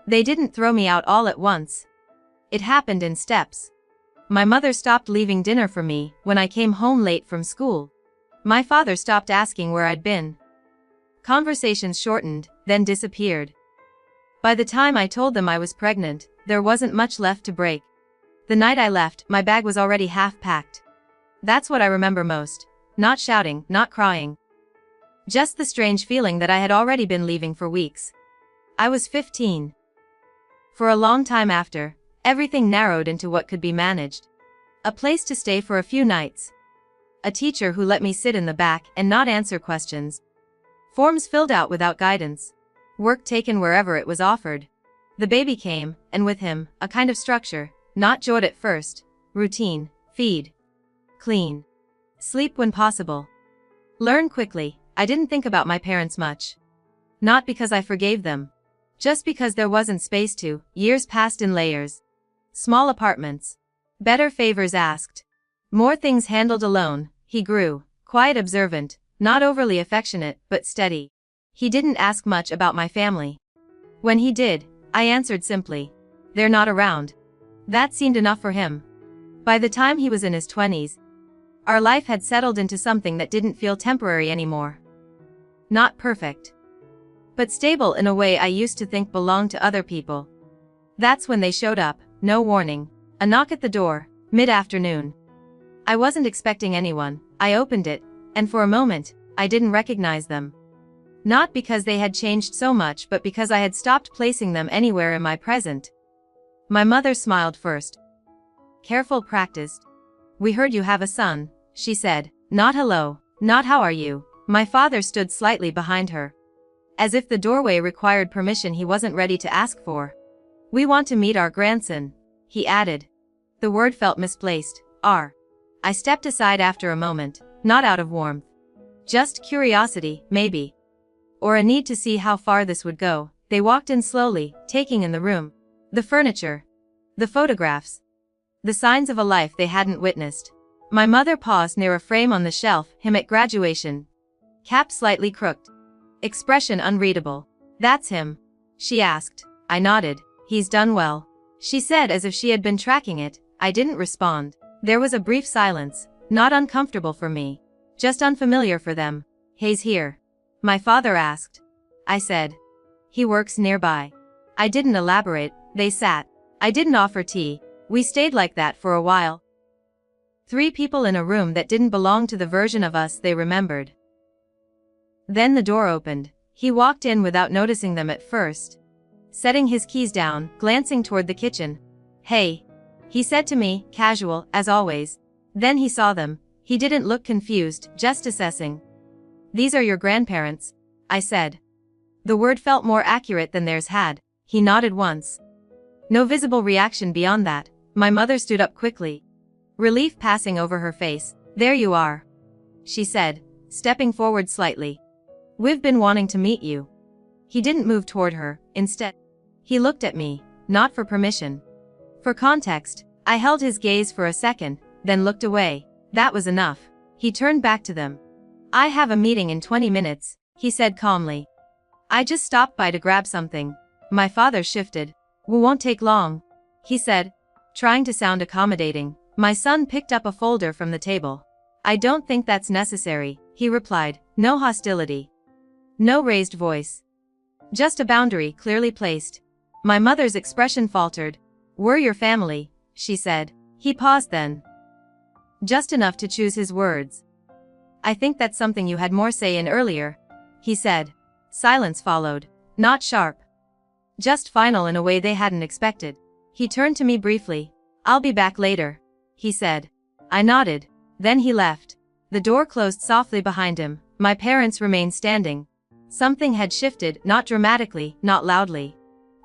They didn't throw me out all at once. It happened in steps. My mother stopped leaving dinner for me when I came home late from school. My father stopped asking where I'd been. Conversations shortened, then disappeared. By the time I told them I was pregnant, there wasn't much left to break. The night I left, my bag was already half packed. That's what I remember most. Not shouting, not crying. Just the strange feeling that I had already been leaving for weeks. I was 15. For a long time after, everything narrowed into what could be managed. A place to stay for a few nights. A teacher who let me sit in the back and not answer questions. Forms filled out without guidance. Work taken wherever it was offered. The baby came, and with him, a kind of structure, not joy at first. Routine, feed, clean, sleep when possible. Learn quickly. I didn't think about my parents much. Not because I forgave them. Just because there wasn't space to. Years passed in layers. Small apartments. Better favors asked. More things handled alone. He grew. Quiet, observant. Not overly affectionate, but steady. He didn't ask much about my family. When he did, I answered simply. They're not around. That seemed enough for him. By the time he was in his 20s, our life had settled into something that didn't feel temporary anymore. Not perfect, but stable in a way I used to think belonged to other people. That's when they showed up, no warning. A knock at the door, mid-afternoon. I wasn't expecting anyone. I opened it, and for a moment, I didn't recognize them. Not because they had changed so much, but because I had stopped placing them anywhere in my present. My mother smiled first. Careful, practiced. We heard you have a son, she said. Not hello, not how are you. My father stood slightly behind her. As if the doorway required permission he wasn't ready to ask for. We want to meet our grandson, he added. The word felt misplaced. I stepped aside after a moment, not out of warmth. Just curiosity, maybe. Or a need to see how far this would go. They walked in slowly, taking in the room. The furniture. The photographs. The signs of a life they hadn't witnessed. My mother paused near a frame on the shelf, him at graduation. Cap slightly crooked. Expression unreadable. That's him? She asked. I nodded. He's done well. She said as if she had been tracking it. I didn't respond. There was a brief silence, not uncomfortable for me. Just unfamiliar for them. He's here? My father asked. I said. He works nearby. I didn't elaborate. They sat. I didn't offer tea. We stayed like that for a while. 3 people in a room that didn't belong to the version of us they remembered. Then the door opened. He walked in without noticing them at first. Setting his keys down, glancing toward the kitchen. Hey, he said to me, casual, as always. Then he saw them. He didn't look confused, just assessing. These are your grandparents, I said. The word felt more accurate than theirs had. He nodded once. No visible reaction beyond that. My mother stood up quickly. Relief passing over her face. There you are, she said, stepping forward slightly. We've been wanting to meet you. He didn't move toward her. Instead, he looked at me, not for permission. For context, I held his gaze for a second, then looked away. That was enough. He turned back to them. I have a meeting in 20 minutes, he said calmly. I just stopped by to grab something. My father shifted. We won't take long, he said, trying to sound accommodating. My son picked up a folder from the table. I don't think that's necessary, he replied. No hostility. No raised voice. Just a boundary clearly placed. My mother's expression faltered. We're your family, she said. He paused then. Just enough to choose his words. I think that's something you had more say in earlier, he said. Silence followed. Not sharp. Just final in a way they hadn't expected. He turned to me briefly. I'll be back later, he said. I nodded. Then he left. The door closed softly behind him. My parents remained standing. Something had shifted, not dramatically, not loudly,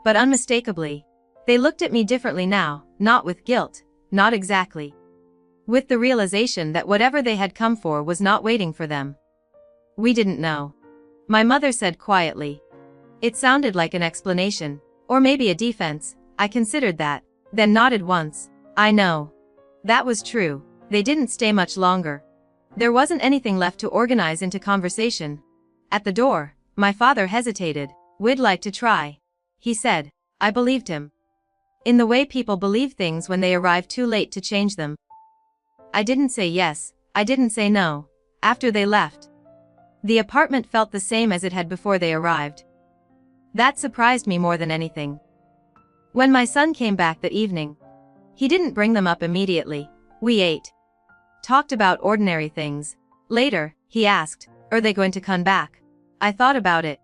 but unmistakably. They looked at me differently now, not with guilt, not exactly. With the realization that whatever they had come for was not waiting for them. We didn't know, my mother said quietly. It sounded like an explanation, or maybe a defense. I considered that, then nodded once. I know. That was true. They didn't stay much longer. There wasn't anything left to organize into conversation. At the door, my father hesitated. We'd like to try, he said. I believed him. In the way people believe things when they arrive too late to change them. I didn't say yes, I didn't say no. After they left, the apartment felt the same as it had before they arrived. That surprised me more than anything. When my son came back that evening, he didn't bring them up immediately. We ate. Talked about ordinary things. Later, he asked, "Are they going to come back?" I thought about it.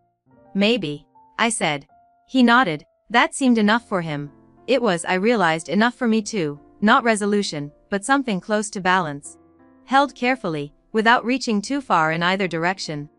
"Maybe," I said. He nodded. That seemed enough for him. It was, I realized, enough for me too. Not resolution, but something close to balance. Held carefully, without reaching too far in either direction.